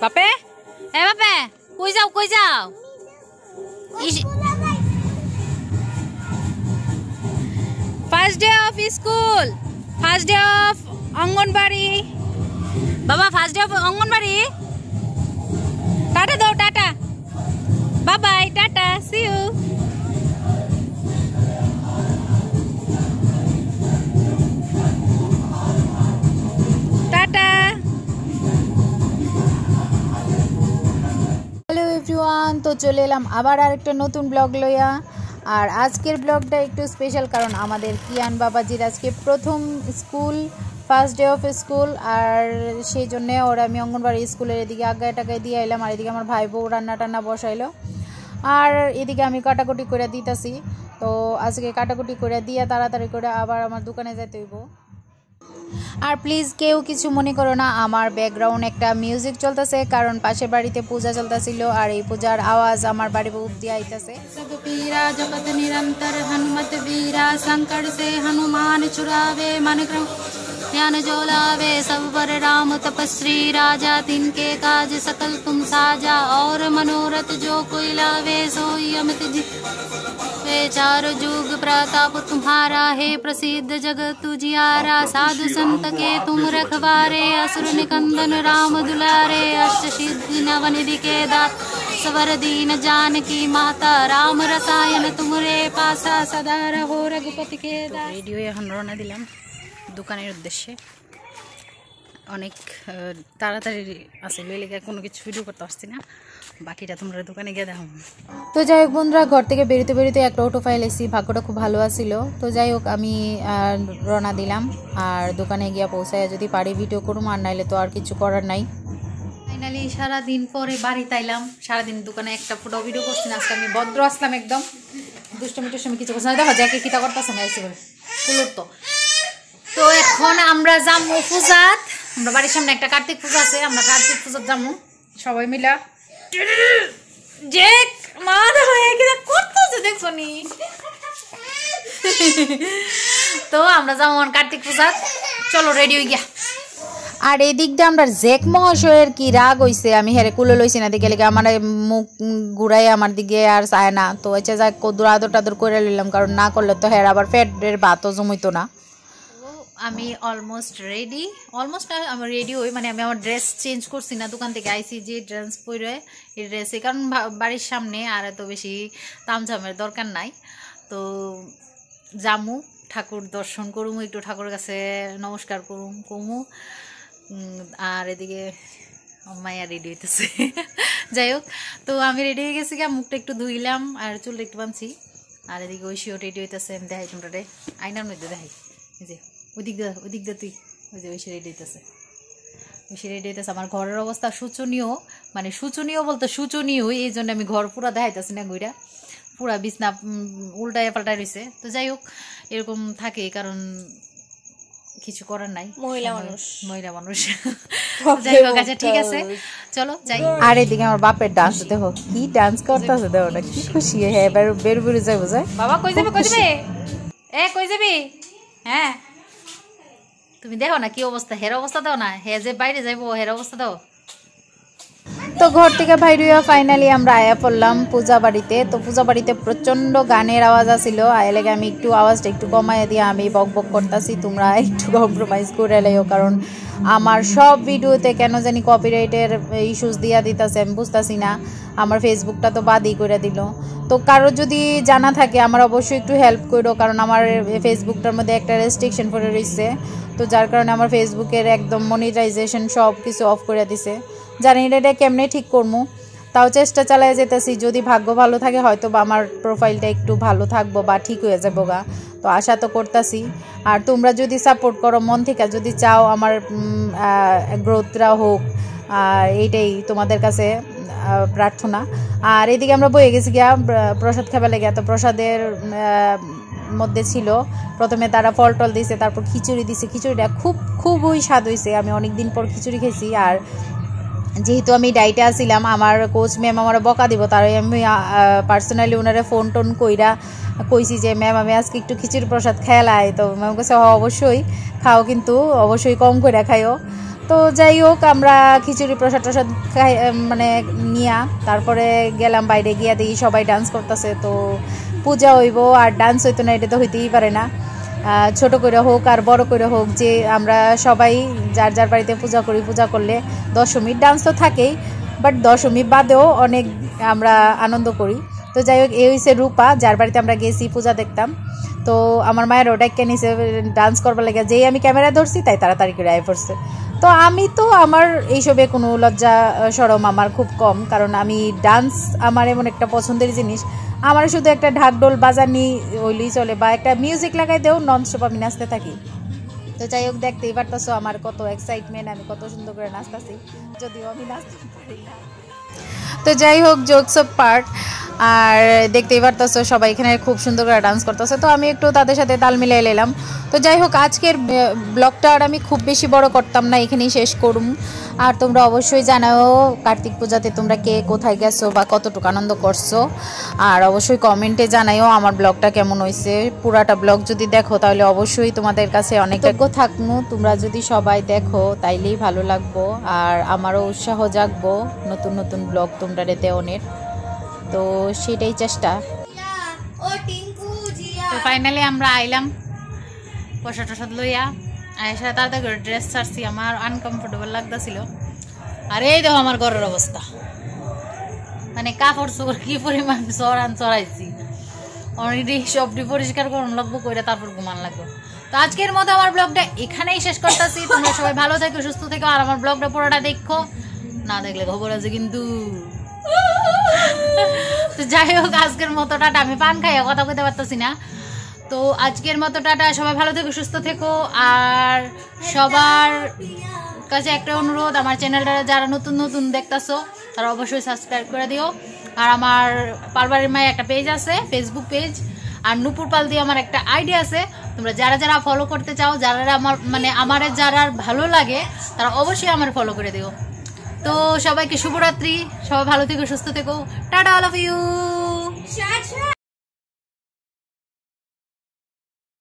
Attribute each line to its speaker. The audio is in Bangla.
Speaker 1: বাপে এ বাপে কই যাও first day of school first day of anganwadi বাবা first day of anganwadi tata দাও tata bye bye tata see you tata hello everyone তো চলে এলাম আবার আরেকটা নতুন ব্লগ লইয়া আর আজকের ব্লগটা একটু স্পেশাল কারণ আমাদের কিয়ান বাবাজির আজকে প্রথম school first day of school আর সেই জন্য ওরা আমি অঙ্গনবাড়ি স্কুলের এদিকে আগায় টাকায় দিয়ে এলাম আর এদিকে আমার ভাই বউ রান্না টান্না বসাইলো আর এদিকে আমি কাটাকুটি করে দিতেছি তো আজকে কাটাকুটি করে দিয়ে তাড়াতাড়ি করে আবার আমার দোকানে যেতে হইব আর প্লিজ কেউ কিছু মনে করো না আমার ব্যাকগ্রাউন্ড একটা মিউজিক চলতেছে কারণ পাশের বাড়িতে পূজা চলতেছিল আর এই পূজার আওয়াজ আমার বাড়ি অবধি আইতাছে সব পীরা জগত নিরন্তর হনুমত বীরা সংকট से हनुमान छुड़ावे मन क्रम ज्ञान जोलावे सब पर राम तपस्वी राजा तिनके काज सकल तुम साजा और मनोरथ जो कोई लावे सोई अमित जी चार जुग प्रताप तुम्हारा है प्रसिद्ध जगत उजियारा साधु संत के तुम रखवारे असुर निकंदन राम दुलारे अष्ट सिद्धि नवनिधि के दात सवर दीन जानकी माता राम रसायन तुमरे पासा सदा रहो रघुपति के दास রেডিও এখন রওনা দিলাম দোকানের উদ্দেশ্যে অনেক তাড়াতাড়ি আছে লেগে কোনো কিছু ভিডিও করতে পারছি না বাকিটা তোমরা দোকানে গিয়ে দেখো তো যাই হোক বন্ধুরা ঘর থেকে বেরোতে বেরোতে একটা অটো ফাইল এসেছি ভাগ্যটা খুব ভালো আছিল তো যাই হোক আমি রওনা দিলাম আর দোকানে গিয়ে পৌঁছায় যদি পারি ভিডিও করুম আর নাইলে তো আর কিছু করার নাই ফাইনালি সারাদিন পরে বাড়িতে আইলাম সারাদিন দোকানে একটা ফটো ভিডিও করছি না আজকে আমি ভদ্র আসলাম একদম দুষ্টমি টুষ্টমি কিছু করছি না দেখো জ্যাকে কিতা করতেছে না এসে কুলোর তো এখন আমরা যাবো পূজাত আমরা বাড়ির সামনে একটা কার্তিক পূজা আছে আমরা কার্তিক পূজাত যাবো সবাই মিলা যে মা হয়ে গেছে করতেছে দেখছো নি তো আমরা যাবো কার্তিক পূজাত চলো রেডি হয়ে গিয়া আর এই দিকটা আমরা জেক মহাশয়ের কি রাগ হইছে আমি হেরে কুলে লইছি না দিকে লেগে আমার মুখ ঘুরাই আমার দিকে আর চায় না তো আচ্ছা যাক কদুর আদর টাদর করে নিলাম কারণ না করলে তো হের আবার পেটের ভাতও জমইতো না আমি অলমোস্ট রেডি অলমোস্ট আমি রেডি হই মানে আমি আমার ড্রেস চেঞ্জ করছি না দোকান থেকে আইসি যে ড্রেস পরে এই ড্রেসে কারণ বাড়ির সামনে আর এত বেশি তামঝামের দরকার নাই তো জামু ঠাকুর দর্শন করুম একটু ঠাকুরের কাছে নমস্কার করুম কমু আর এদিকে মায়া রেডি হইতেছে যাই হোক তো আমি রেডি হয়ে গেছি মুখটা একটু ধুইলাম আর চুলটা একটু বানছি আর এদিকে ঐশীও রেডি হইতেছে আমি দেখাই তোমরা রে আয়নার মধ্যে দেখাই যে ওদিক দা তুই ওই যে ঐশী রেডি হইতেছে আমার ঘরের অবস্থা শোচনীয় মানে শোচনীয় বলতে শোচনীয় এই জন্য আমি ঘর পুরা দেখাইতেছি না ঘুরা পুরা বিছনা উল্টায় পাল্টায় রয়েছে তো যাই হোক এরকম থাকে কারণ কিছু করার নাই মহিলা মানুষ যাই হোক আচ্ছা ঠিক আছে চলো যাই আর এদিকে আমার বাপের ডান্স দেখো কি ডান্স করতেছে দেখো না কি খুশি হ্যাঁ বের বের যাবো যাই বাবা কই যাবে কই যাবি হ্যাঁ তুমি দেখো না কি অবস্থা হের অবস্থা দাও না হে যে বাইরে যাইবো হের অবস্থা দাও তো ঘর থেকে বাইরে ফাইনালি আমরা আয়া পড়লাম পূজা বাড়িতে তো পূজা বাড়িতে প্রচন্ড গানের আওয়াজ আসছিল আয়া লেগে আমি একটু আওয়াজটা একটু কমাইয়া দিয়ে আমি বক বক করতেছি তোমরা একটু কম্প্রোমাইজ করে লাইও কারণ আমার সব ভিডিওতে কেন জানি কপিরাইটের ইস্যুস দিয়া দিতেছে আমি বুঝতেছি না আমার ফেসবুকটা তো বাদই করে দিল তো কারো যদি জানা থাকে আমার অবশ্যই একটু হেল্প করো কারণ আমার ফেসবুকটার মধ্যে একটা রেস্ট্রিকশন পড়ে রয়েছে তো যার কারণে আমার ফেসবুকের একদম মনিটাইজেশন সব কিছু অফ করে দিছে জানি এটা কেমনে ঠিক করবো তাও চেষ্টা চালিয়ে যেতেছি যদি ভাগ্য ভালো থাকে হয়তো বা আমার প্রোফাইলটা একটু ভালো থাকবো বা ঠিক হয়ে যাবো গা তো আশা তো করতেছি আর তোমরা যদি সাপোর্ট করো মন থেকে যদি চাও আমার গ্রোথটা হোক এইটাই তোমাদের কাছে প্রার্থনা আর এদিকে আমরা বয়ে গেছি গিয়া প্রসাদ খাবার লেগে তো প্রসাদের মধ্যে ছিল প্রথমে তারা ফল টল দিয়েছে তারপর খিচুড়ি দিছে খিচুড়িটা খুবই স্বাদ হয়েছে আমি অনেকদিন পর খিচুড়ি খেয়েছি আর যেহেতু আমি ডাইটে আসছিলাম আমার কোচ ম্যাম আমার বকা দিব তাই আমি পার্সোনালি ওনারা ফোন টোন কইরা কইছি যে ম্যাম আমি আজকে একটু খিচুড়ি প্রসাদ খেলাই তো ম্যাম কাছে অবশ্যই খাও কিন্তু অবশ্যই কম করে খাইও তো তো যাই হোক আমরা খিচুড়ি প্রসাদ টসাদ মানে নিয়া তারপরে গেলাম বাইরে গিয়া দেখি সবাই ডান্স করতেছে। তো পূজা হইব আর ডান্স হইতো না, এটা তো হইতেই পারে না। ছোট করে হোক আর বড় করে হোক, যে আমরা সবাই যার যার বাড়িতে পূজা করি, পূজা করলে দশমীর ডান্স তো থাকেই, বাট দশমী বাদেও অনেক আমরা আনন্দ করি। তো যাই হোক, এই হচ্ছে রূপা, যার বাড়িতে আমরা গেছি পূজা দেখতাম। তো আমার মায়ের ওটাকে নিচে ডান্স করবার লাগে, যেই আমি ক্যামেরা ধরছি তাই তাড়াতাড়ি করে আয় পড়ছে। তো আমি তো আমার এইসবে কোনো লজ্জা সরম আমার খুব কম, কারণ আমি ডান্স আমার এমন একটা পছন্দের জিনিস, আমার শুধু একটা ঢাকঢোল বাজানি হইলেই চলে, বা একটা মিউজিক লাগাই দেও, ননস্টপ আমি নাচতে থাকি। তো যাই হোক, দেখতেই পারতেছো আমার কত এক্সাইটমেন্ট, আমি কত সুন্দর করে নাচতেছি, যদিও আমি নাচতে পারি না। তো যাই হোক, জোকস অফ পার্ট। আর দেখতেই পারতেছো সবাই এখানে খুব সুন্দর করে ডান্স করতেছে, তো আমি একটু তাদের সাথে তাল মিলাই নিলাম। তো যাই হোক, আজকের ব্লগটা আর আমি খুব বেশি বড় করতাম না, এখানেই শেষ করুম। আর তোমরা অবশ্যই জানাও কার্তিক পূজাতে তোমরা কে কোথায় গেছো বা কতটুকু আনন্দ করছো, আর অবশ্যই কমেন্টে জানাইও আমার ব্লগটা কেমন হয়েছে। পুরাটা ব্লগ যদি দেখো তাহলে অবশ্যই তোমাদের কাছে অনেক থাকবো, তোমরা যদি সবাই দেখো তাইলেই ভালো লাগবো, আর আমারও উৎসাহ জাগবো নতুন নতুন ব্লগ তোমরা দেওয়ানের। তো সেটাই চেষ্টা। তো ফাইনালি আমরা আইলাম প্রসাদ টসাদ লইয়া, আয়সা তাড়াতাড়ি করে ড্রেস ছাড়ছি, আমার আনকমফোর্টেবল লাগতেছিল। আর এই দেখো আমার ঘরের অবস্থা, মানে কাপড় চোপড় কি পরিমাণ চড়াইছি, অলরেডি সবটি পরিষ্কার করুন লাগবো, করে তারপর ঘুমান লাগবো। তো আজকের মতো আমার ব্লগটা এখানেই শেষ করতেছি। তোমরা সবাই ভালো থেকো, সুস্থ থেকো, আর আমার ব্লগটা পুরোটা দেখো, না দেখলে খবর আছে কিন্তু। তো যাই হোক, আজকের মতো টাটা। আমি পান খাইয়া কথা কইতে পারতেছি না। তো আজকের মতো টাটা, সবাই ভালো থেকো, সুস্থ থেকো। আর সবার কাছে একটা অনুরোধ, আমার চ্যানেলটা যারা নতুন নতুন দেখতেছো তারা অবশ্যই সাবস্ক্রাইব করে দিও। আর আমার পালবাড়ির মায়ের একটা পেজ আছে, ফেসবুক পেজ, আর নুপুর পাল দিয়ে আমার একটা আইডি আছে। তোমরা যারা যারা ফলো করতে চাও, যারা আমার মানে আমারে যারা ভালো লাগে তারা অবশ্যই আমার ফলো করে দিও। তো সবাইকে শুভরাত্রি, সবাই ভালো থেকো, সুস্থ থেকো, টাটা, অল অফ ইউ।